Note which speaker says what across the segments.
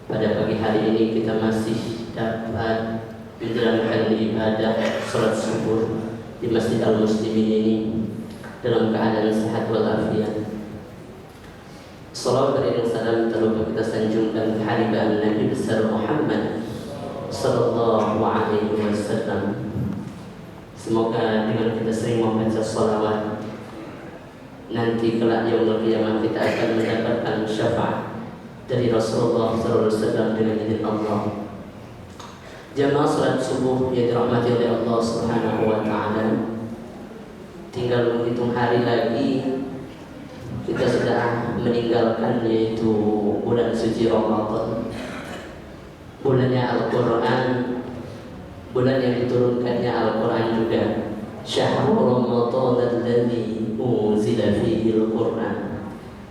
Speaker 1: Pada pagi hari ini kita masih dapat menjalankan ibadah salat subuh di Masjid Al-Muslimin ini dalam keadaan sehat walafiat. Salawat dan salam tak lupa kita sanjungkan kehadiran Nabi besar Muhammad sallallahu alaihi wasallam. Semoga dengan kita sering membaca salawat, nanti kelak yaumul qiyamah kita akan mendapatkan syafaat dari Rasulullah SAW dengan izin Allah. Jamaah salat subuh yang dirahmati oleh Allah Subhanahu wa taala, tinggal menghitung hari lagi kita sudah meninggalkan yaitu bulan suci Ramadan, bulannya Al-Quran, bulan yang diturunkannya Al-Quran juga. Syahrul Ramadan alladzi unzila fihi Al-Quran.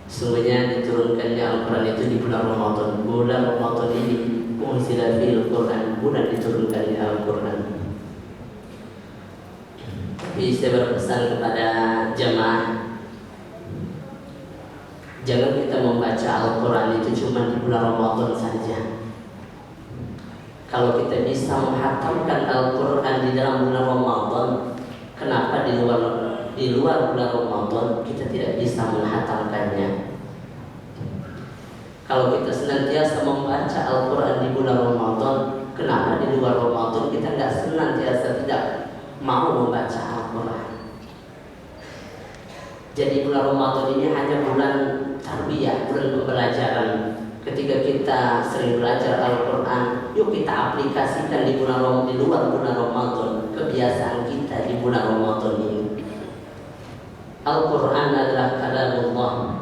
Speaker 1: Sungguhnya diturunkannya Al-Quran itu di bulan Ramadan. Bulan Ramadan ini unzila fihi Al-Quran, bulan diturunkannya Al-Quran. Tapi saya berpesan kepada jamaah, jangan kita membaca Al-Quran itu cuma di bulan Ramadan saja. Kalau kita bisa menghatamkan Al-Quran di dalam bulan Ramadan, kenapa di luar bulan Ramadan kita tidak bisa menghatamkannya? Kalau kita senantiasa membaca Al-Quran di bulan Ramadan, kenapa di luar Ramadan kita nggak senantiasa tidak mau membaca Al-Quran? Jadi bulan Ramadan ini hanya bulan tarbiyah, bulan pembelajaran. Ketika kita sering belajar Al-Quran, yuk kita aplikasikan di luar bulan Ramadan, kebiasaan kita di bulan Ramadan ini. Al-Quran adalah kalamullah,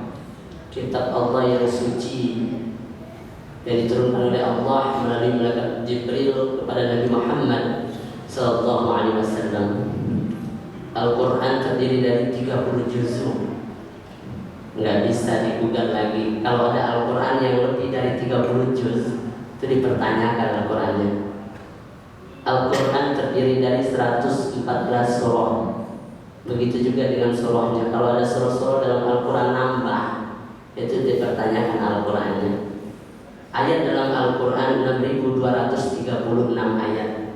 Speaker 1: kitab Allah yang suci, yang diturunkan oleh Allah melalui malaikat Jibril kepada Nabi Muhammad sallallahu alaihi wasallam. Al-Quran terdiri dari 30 juzuk, nggak bisa digugat lagi. Kalau ada Al-Quran yang lebih dari 30 juz, itu dipertanyakan Al-Qurannya. Al-Quran terdiri dari 114 surah. Begitu juga dengan surahnya. Kalau ada surah-surah dalam Al-Quran nambah, itu dipertanyakan Al-Qurannya. Ayat dalam Al-Quran 6.236 ayat.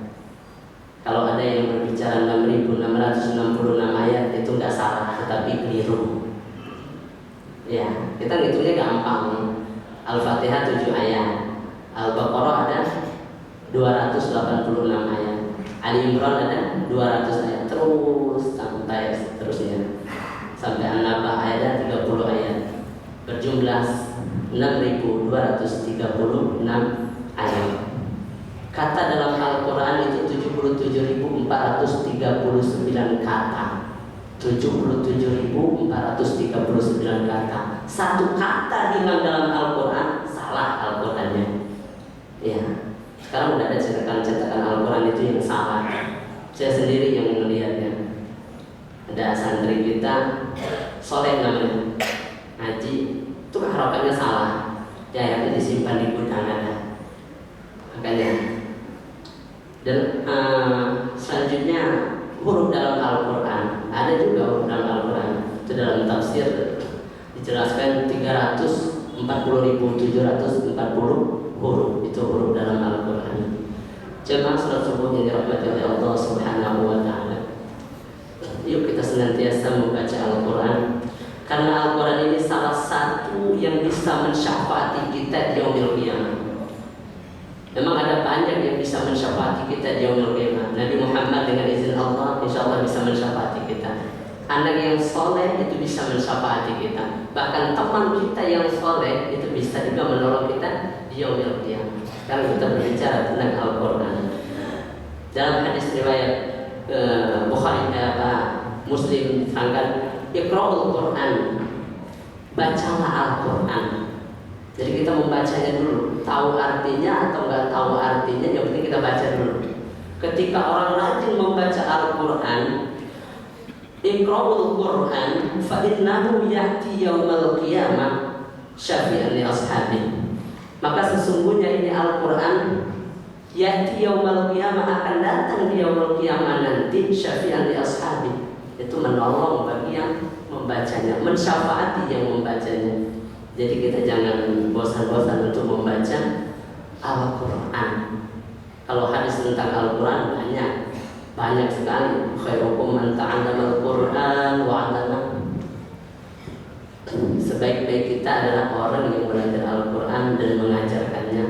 Speaker 1: Kalau ada yang berbicara 6.666 ayat, itu nggak salah, tetapi keliru. Ya, kita ngitungnya gampang. Al-Fatihah 7 ayat, Al-Baqarah ada 286 ayat, Ali Imran ada 200 ayat, terus sampai seterusnya, sampai An-Naba ayat 30 ayat, berjumlah 6.236 ayat. Kata dalam Al-Quran itu 77.439 kata. 77.439 kata. Satu kata hilang dalam Al-Quran, salah Al-Qurannya. Ya, sekarang udah ada cetakan Al-Quran itu yang salah. Saya sendiri yang melihatnya. Ada santri kita, Soleh namanya, ngaji, itu harokannya salah. Ya, akhirnya disimpan di gudang ada. Makanya. Dan selanjutnya huruf dalam Al-Quran, ada juga huruf dalam Al-Quran. Itu dalam tafsir dijelaskan 340.740 huruf, itu huruf dalam Al-Quran. Jemaah salat subuh yang dirahmati oleh Allah Subhanahu wa taala, yuk kita senantiasa membaca Al-Quran, karena Al-Quran ini salah satu yang bisa mensyafaati kita di yaumil qiyamah. Memang ada banyak yang bisa mensyafaati kita di yaumil qiyamah. Nabi Muhammad dengan izin Allah insyaallah bisa mensyafaati kita. Anak yang soleh itu bisa mensyafaati kita. Bahkan teman kita yang soleh itu bisa juga menolong kita di yaumil qiyamah. Sekarang kita berbicara tentang Al-Quran. Dalam hadis riwayat Bukhari Muslim diterangkan, Iqra'ul Quran, bacalah Al-Quran. Jadi kita membacanya dulu, tahu artinya atau nggak tahu artinya, yang penting kita baca dulu. Ketika orang rajin membaca Al-Quran, Iqra'ul Quran, fa innahu ya'ti yaumal qiyamah syafi'an li ashabi. Maka sesungguhnya ini Al-Quran ya'ti yaumal qiyamah, akan datang di yaumul qiyamah nanti syafi'an li ashabi. Itu menolong bagi yang membacanya, mensyafaati yang membacanya. Jadi kita jangan bosan-bosan untuk membaca tentang Al-Quran banyak sekali. Khairukum man ta'allama Al-Quran wa 'allama. Sebaik-baik kita adalah orang yang belajar Al-Quran dan mengajarkannya.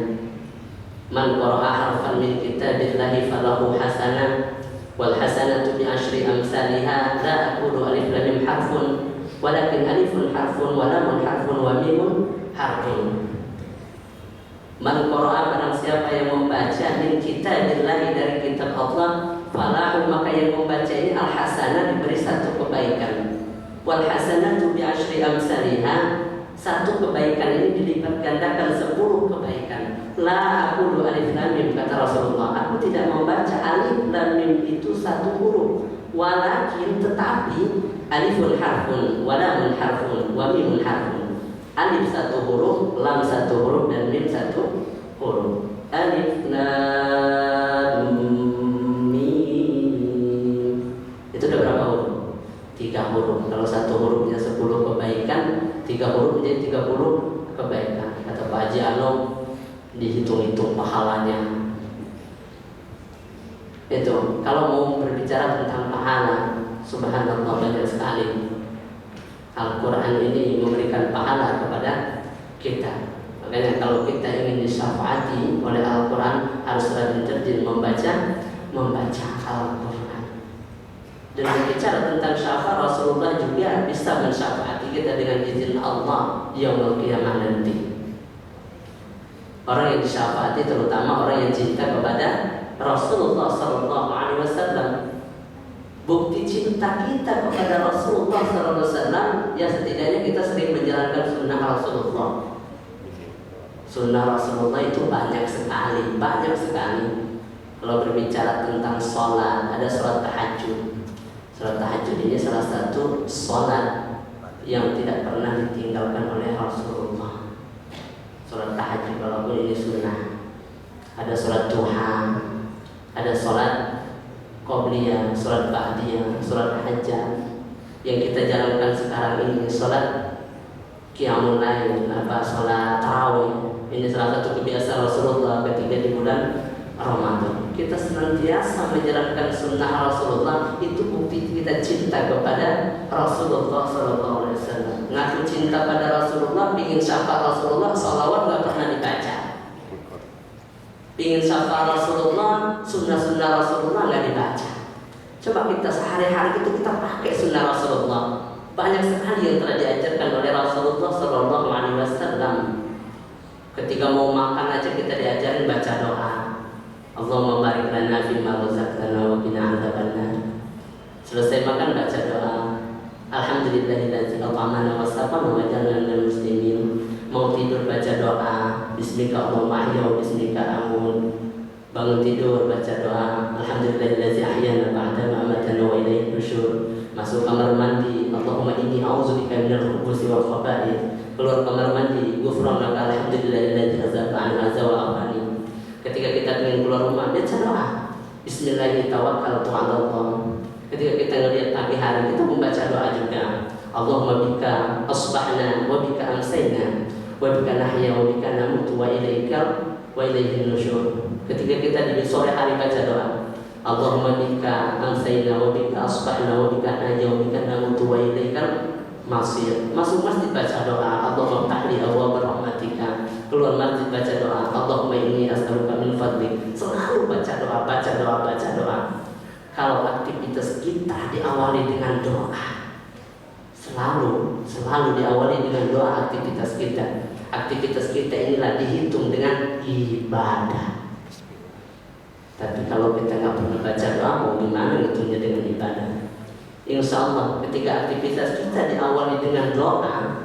Speaker 1: Man qara'a harfan min kitabillahi falahu hasanah wal hasanatu bi asyri amsalha. La aqulu alif lam mim harfun walakin alifun harfun wa lamun harfun wa mimun harfun. Man qara'a, barang siapa yang membaca min kitabillahi, dari kitab Allah, falahu, maka yang membaca ini al hasanah, diberi satu kebaikan. Wal hasanatu bi asyri amsalha, satu kebaikan ini dilipat gandakan 10 kebaikan. La aqulu alif lam mim, kata Rasulullah, aku tidak membaca alif lam mim itu satu huruf, walakin, tetapi, alifun harfun wa lamun harfun wa mimun harfun. Alif satu huruf, lam satu huruf, dan mim satu huruf. Alif lam mim, itu ada berapa huruf? 3 huruf. Kalau satu hurufnya 10 kebaikan, 3 huruf menjadi 30 kebaikan. Kata Pak Haji Alom, dihitung-hitung pahalanya. Itu kalau mau berbicara tentang pahala, subhanallah, banyak sekali. Al-Quran ini memberikan pahala kepada kita. Makanya kalau kita ingin disyafaati oleh Al-Quran, harus rajin-rajin membaca Al-Quran. Dan berbicara tentang syafaat, Rasulullah juga bisa mensyafaati kita dengan izin Allah yaumul qiyamah nanti. Orang yang disyafaati terutama orang yang cinta kepada Rasulullah SAW. Bukti cinta kita kepada Rasulullah SAW, ya setidaknya kita sering menjalankan sunnah Rasulullah. Sunnah Rasulullah itu banyak sekali. Kalau berbicara tentang sholat, ada sholat tahajud. Sholat tahajud ini salah satu sholat yang tidak pernah ditinggalkan oleh Rasulullah. Sholat tahajud walaupun ini sunnah. Ada sholat duha, ada sholat qobliyah, sholat ba'diyah, sholat hajat. Yang kita jalankan sekarang ini sholat qiyamul lail, sholat tarawih. Ini salah satu kebiasaan Rasulullah ketika di bulan Ramadan. Kita senantiasa menjalankan sunnah Rasulullah. Itu bukti kita cinta kepada Rasulullah SAW. Ngaku cinta pada Rasulullah, ingin syafaat Rasulullah, sholawat nggak pernah dibaca. Ingin syafaat Rasulullah, sunnah-sunnah Rasulullah nggak dibaca. Coba kita sehari-hari itu kita pakai sunnah Rasulullah. Banyak sekali yang telah diajarkan oleh Rasulullah SAW. Ketika mau makan aja kita diajarin baca doa. Allahumma barik lana fima razaqtana wa qina adzabannar. Selesai makan baca doa. Alhamdulillahilladzi at'amana wa saqana wa ja'alna minal muslimin. Mau tidur baca doa. Bismika Allahumma ahya wa bismika amut. Bangun tidur baca doa. Alhamdulillahilladzi ahyana ba'da ma amatana wa ilaihi nusyur. Masuk kamar mandi, Allahumma inni a'udzubika minal khubuthi wal khaba'ith. Keluar kamar mandi, ghufranaka alhamdulillahilladzi azaba 'an azza wa afani. Ketika kita ingin keluar rumah, baca doa. Bismillahirrahmanirrahim, tawakkaltu 'ala Allah. Ketika kita ngelihat pagi hari, kita membaca doa juga. Allahumma bika asbahna wa bika amsayna wa bika nahya wa bika namutu wa ilaihin nusyur. Ketika kita di sore hari baca doa. Allahumma bika amsayna wa bika asbahna wa bika nahya wa bika namutu wa ilaikal masir. Masuk masjid baca doa. Allahumma ftahli abwaab rahmatika. Keluar masjid baca doa. Allahumma inni as'aluka min fadlik. Selalu baca doa. Kalau aktivitas kita diawali dengan doa, selalu diawali dengan doa aktivitas kita. Aktivitas kita inilah dihitung dengan ibadah. Tapi kalau kita nggak pernah baca doa, mau gimana ngitungnya dengan ibadah? Insya Allah ketika aktivitas kita diawali dengan doa,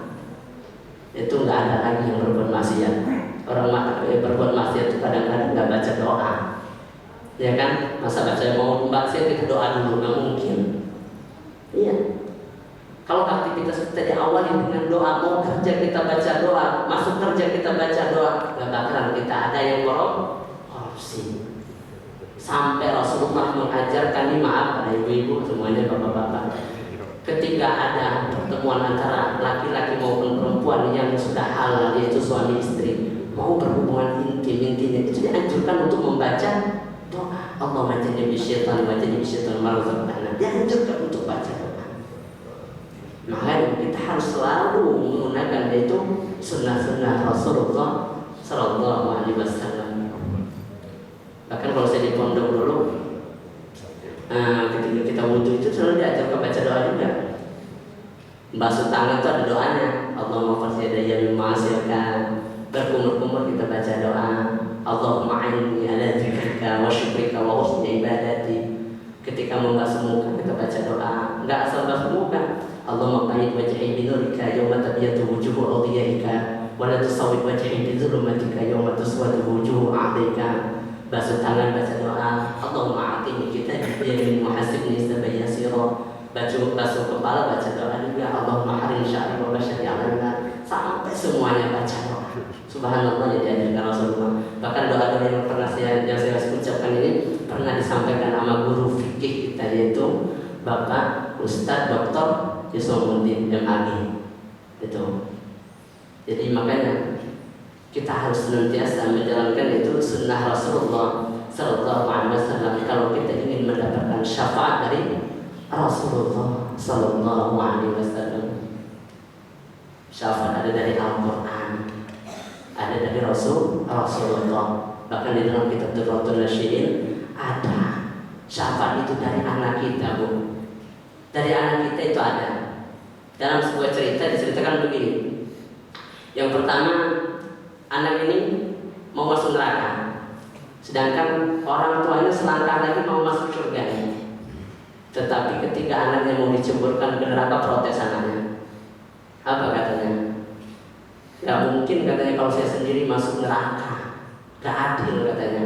Speaker 1: itu nggak ada lagi yang berbuat maksiat. Orang berbuat maksiat itu kadang-kadang nggak baca doa, ya kan? Masa baca mau maksiat kita doa dulu, nggak mungkin. Iya. Kalau aktivitas kita diawali dengan doa, mau kerja kita baca doa, masuk kerja kita baca doa, nggak bakalan kita ada yang korupsi. Sampai Rasulullah mengajarkan, ini maaf pada ibu-ibu semuanya, bapak-bapak, ketika ada pertemuan antara laki-laki maupun perempuan yang sudah halal, yaitu suami istri, mau berhubungan intim, intinya itu dianjurkan untuk membaca doa. Allah majani bisyaitan marzaqana. Dianjurkan untuk baca doa. Makanya kita harus selalu menggunakan itu sunnah-sunnah Rasulullah Sallallahu Alaihi Wasallam. Bahkan kalau saya di pondok dulu, ketika kita wudhu itu selalu diajarkan baca doa juga. Basuh tangan itu ada doanya. Allahumma farsyadaya mima'asyirkan. Berkumur-kumur kita baca doa. Allahumma a'inni ala dzikrika wa syukrika wa husni ibadati. Ketika membasuh muka kita baca doa. Enggak asal basuh muka. Allahumma qa'id wajhi binurika yawma tabyatu wujuhu awliyaika wa la tusawwid wajhi bi dhulumatika yawma tuswadu wujuhu a'daika. Basuh tangan baca doa. Allahumma a'tini kitabi muhasibni sabaya sira. Basuh kepala baca doa juga. Allahumma harim sya'ri wa basyari amanna. Sampai semuanya baca doa. Subhanallah, yang diajarkan Rasulullah. Bahkan doa-doa yang pernah saya ucapkan ini pernah disampaikan sama guru fikih kita, yaitu Bapak Ustadz Dr. Yusumuddin M.Agi. Itu. Jadi makanya kita harus senantiasa menjalankan itu sunnah Rasulullah Sallallahu Alaihi Wasallam. Kalau kita ingin mendapatkan syafaat dari Rasulullah Sallallahu Alaihi Wasallam, syafaat ada dari Al-Quran, ada dari Rasulullah. Bahkan di dalam kitab Durratun Nasyidin ada syafaat itu dari anak kita, Bu. Dari anak kita itu ada. Dalam sebuah cerita diceritakan begini. Yang pertama, anak ini mau masuk neraka, sedangkan orang tuanya selangkah lagi mau masuk surga. Tetapi ketika anaknya mau diceburkan ke neraka, protes anaknya. Apa katanya? Gak mungkin katanya kalau saya sendiri masuk neraka. Gak adil katanya.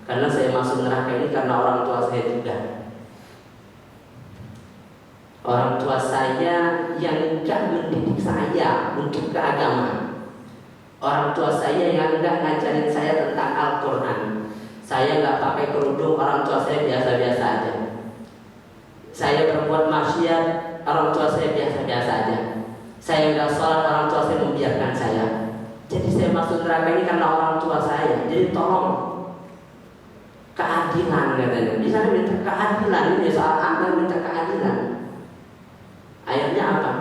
Speaker 1: Karena saya masuk neraka ini karena orang tua saya juga. Orang tua saya yang enggak mendidik saya untuk keagamaan. Orang tua saya yang enggak ngajarin saya tentang Al-Quran. Saya enggak pakai kerudung, orang tua saya biasa-biasa aja. Saya berbuat maksiat, orang tua saya biasa-biasa aja. Saya enggak sholat, orang tua saya membiarkan saya. Jadi saya masuk neraka ini karena orang tua saya. Jadi tolong keadilan katanya. Di sana minta keadilan, ini soal Anda minta keadilan. Akhirnya apa?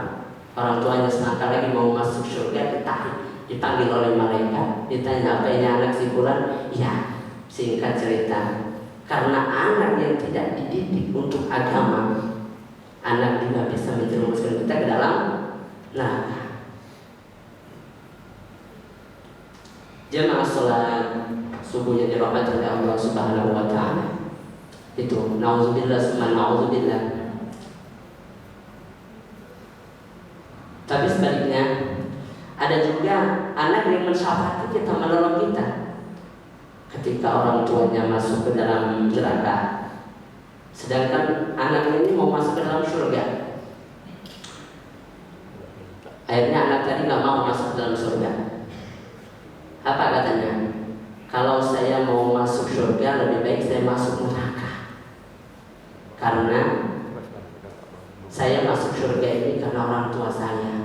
Speaker 1: Orang tuanya selangkah lagi mau masuk surga, ditarik, dipanggil oleh malaikat, ditanya apa ini anak si fulan? Ya, singkat cerita, karena anak yang tidak dididik untuk agama, anak juga bisa menjerumuskan kita ke dalam neraka. Jamaah sholat subuhnya dirahmati oleh Allah Subhanahu wa Ta'ala. Itu nauzubillah summa nauzubillah. Tapi sebaliknya, ada juga anak yang mensyafaati kita, menolong kita ketika orang tuanya masuk ke dalam neraka, sedangkan anak ini mau masuk ke dalam surga. Akhirnya anak tadi nggak mau masuk ke dalam surga. Apa katanya? Kalau saya mau masuk surga, lebih baik saya masuk neraka. Karena saya masuk surga ini karena orang tua saya.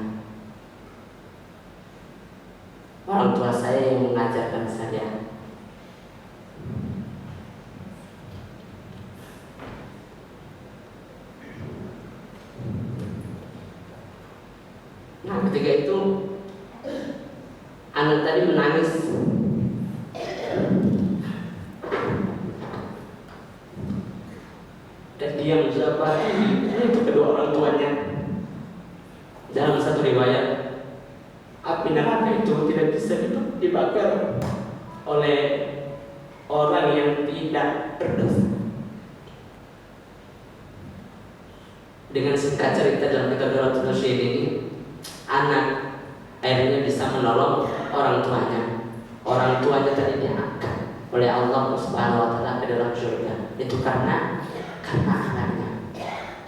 Speaker 1: Orang tua saya yang mengajarkan saya. Nah, ketika itu anak tadi menangis. Dan dia menjawab itu kedua orang tuanya. Dalam satu riwayat, api neraka itu tidak bisa dibakar oleh orang yang tidak berdosa. Dengan singkat cerita dalam kitab Durratun Nasyidin ini, anak akhirnya bisa menolong orang tuanya. Orang tuanya tadi diangkat oleh Allah Subhanahu wa Ta'ala ke dalam surga. Itu karena anaknya.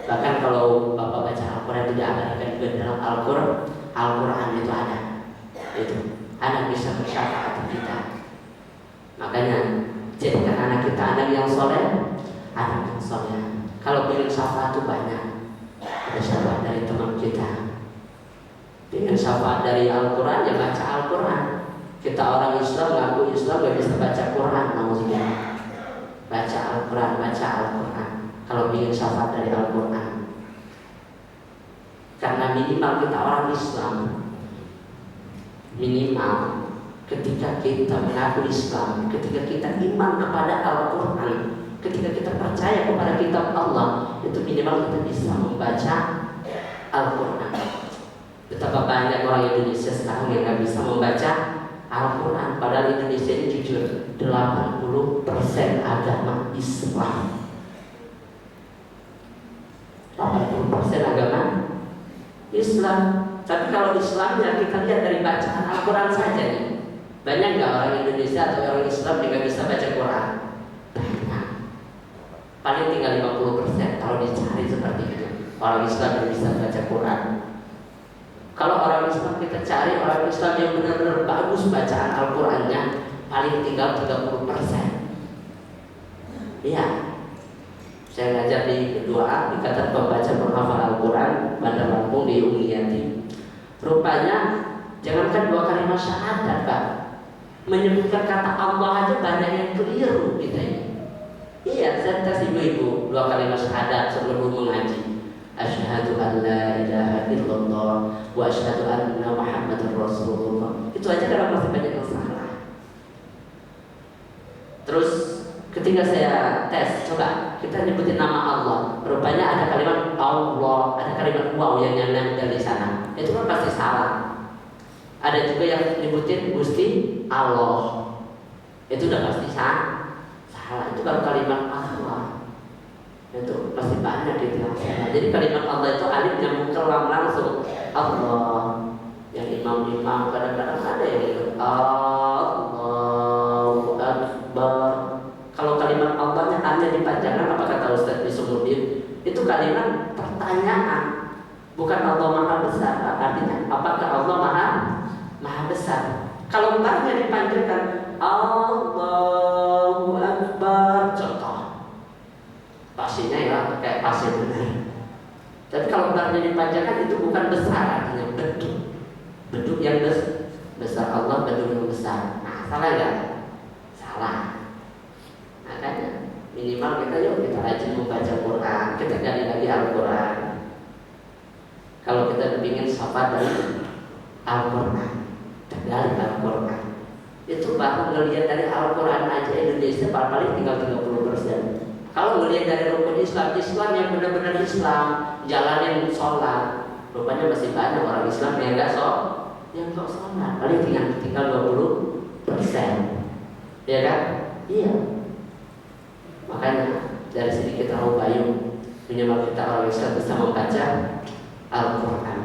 Speaker 1: Bahkan kalau Bapak baca Al-Quran tidak ada juga dalam Al-Quran itu ada. Itu anak bisa bersyafaat kita. Makanya jadikan anak kita anak yang soleh, anak yang soleh. Kalau pengen syafaat itu banyak. Ada syafaat dari teman kita. Pengen syafaat dari Al-Quran, ya baca Al-Quran. Kita orang Islam ngaku Islam gak bisa baca Quran, maksudnya baca Al-Quran. Al-Quran, baca Al-Quran. Kalau ingin syafaat dari Al-Quran, karena minimal kita orang Islam, minimal ketika kita mengaku Islam, ketika kita iman kepada Al-Quran, ketika kita percaya kepada kitab Allah, itu minimal kita bisa membaca Al-Quran. Betapa banyak orang Indonesia sekarang yang nggak bisa membaca Al-Quran, padahal Indonesia ini jujur 80% agama Islam. 80% agama Islam. Tapi kalau Islamnya kita lihat dari bacaan Al-Quran saja nih, banyak nggak orang Indonesia atau orang Islam yang nggak bisa baca Quran? Banyak. Paling tinggal 50% kalau dicari seperti itu. Orang Islam yang bisa baca Quran. Kalau orang Islam kita cari orang Islam yang benar-benar bagus bacaan Al-Qurannya, paling tinggal 30%. Iya. Saya ngajar di kedua Ikatan Pembaca Penghafal Al-Quran Bandar Lampung di Umniyati. Rupanya jangankan 2 kalimat syahadat, Pak, menyebutkan kata Allah aja banyak yang keliru kita ini. Iya, saya tes ibu-ibu 2 kalimat syahadat sebelum mengaji. Asyhadu an la ilaha illallah wa asyhadu anna Muhammadar Rasulullah. Itu aja kadang masih banyak yang salah. Terus ketika saya tes, coba kita nyebutin nama Allah, rupanya ada kalimat Allah, ada kalimat wow yang nempel di sana. Itu kan pasti salah. Ada juga yang nyebutin Gusti Allah. Itu udah pasti salah. Itu kalau kalimat Allah itu pasti banyak gitu yang salah. Jadi kalimat Allah itu alif nyambung kelam langsung Allah. Yang imam-imam kadang-kadang ada yang Allahu Akbar. Kalau kalimat Allahnya hanya dipanjangkan, apa kata Ustaz Bisumuddin? Itu kalimat pertanyaan, bukan Allah Maha Besar. Artinya apakah Allah Maha Besar? Kalau barnya dipanjangkan Allahu Akbar, contoh pastinya ya kayak pasti benar. Tapi kalau barnya dipanjangkan itu bukan besar, artinya beduk yang besar. Allah beduk yang besar. Nah, salah nggak? Salah. Makanya minimal kita rajin membaca Quran, kita gali lagi Al-Quran. Kalau kita ingin syafaat dari Al-Quran, dari Al-Quran, itu baru ngelihat dari Al-Quran aja Indonesia paling tinggal 30%. Kalau ngelihat dari rukun Islam yang benar-benar Islam, jalanin sholat, rupanya masih banyak orang Islam yang nggak sholat, paling tinggal 20%, ya kan? Iya. Makanya dari sini kita tahu Bayu minimal kita orang Islam bisa membaca Al-Quran.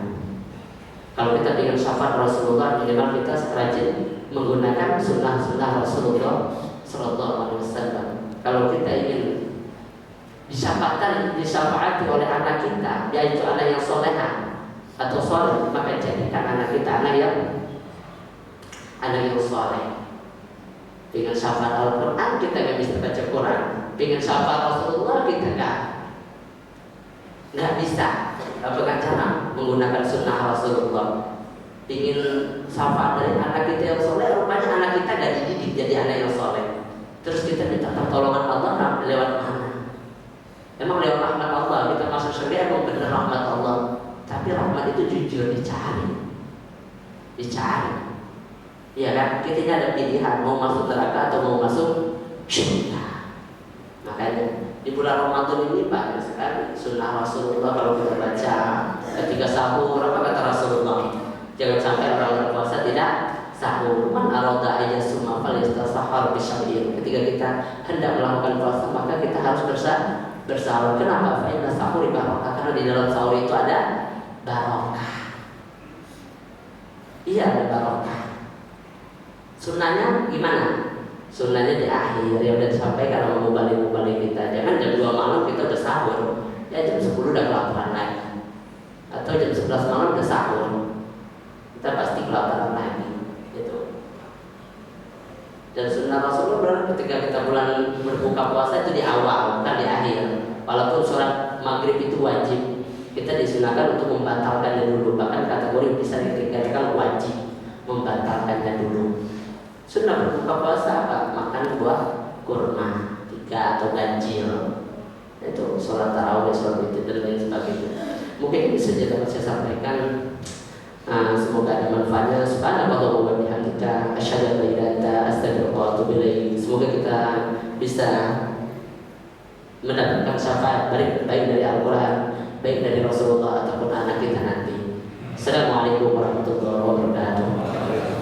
Speaker 1: Kalau kita ingin syafaat Rasulullah, minimal kita rajin menggunakan sunnah-sunnah Rasulullah Sallallahu Alaihi Wasallam. Kalau kita ingin disafaati oleh anak kita, yaitu anak yang soleha atau soleh, maka jadikan anak kita anak yang soleh. Dengan syafaat Al-Quran kita nggak bisa baca Quran. Dengan syafaat Rasulullah kita nggak bisa. Apakah cara menggunakan sunnah Rasulullah? Ingin syafaat dari anak kita yang soleh, rupanya anak kita nggak dididik jadi anak yang soleh. Terus kita minta pertolongan Allah lewat mana? Emang lewat rahmat Allah kita masuk surga, emang benar rahmat Allah. Tapi rahmat itu jujur dicari. Iya kan? Kita ada pilihan mau masuk neraka atau mau masuk surga. Makanya di bulan Ramadan ini banyak sekali sunnah Rasulullah kalau kita baca. Ketika sahur, apa kata Rasulullah? Jangan sampai orang berpuasa tidak sahur. Man arada ayat summa falyastasahhar bisyahir. Ketika kita hendak melakukan puasa, maka kita harus bersahur. Kenapa? Fa inna sahuri barokah. Karena di dalam sahur itu ada barokah. Iya, ada barokah. Sunnahnya gimana? Sunnahnya di akhir yang udah disampaikan sama mubalik kita. Jangan jam 2 malam kita udah sahur, ya jam 10 udah kelaparan lagi, atau jam 11 malam udah sahur, kita pasti kelaparan lagi. Gitu. Dan sunnah Rasulullah berarti ketika kita bulan berbuka puasa itu di awal, bukan di akhir. Walaupun sholat maghrib itu wajib, kita disunahkan untuk membatalkannya dulu. Bahkan kategori bisa dikatakan wajib membatalkannya dulu. Sunnah berbuka puasa apa? Makan buah kurma 3 atau ganjil, itu sholat tarawih, sholat witir dan lain sebagainya. Mungkin ini saja dapat saya sampaikan. Semoga ada manfaatnya. Subhanallah wa bihamdika asyhadu an la ilaha illa anta astaghfiruka wa atubu ilaik. Semoga kita bisa mendapatkan syafaat baik dari Al-Quran, baik dari Rasulullah ataupun anak kita nanti. Assalamualaikum warahmatullahi wabarakatuh.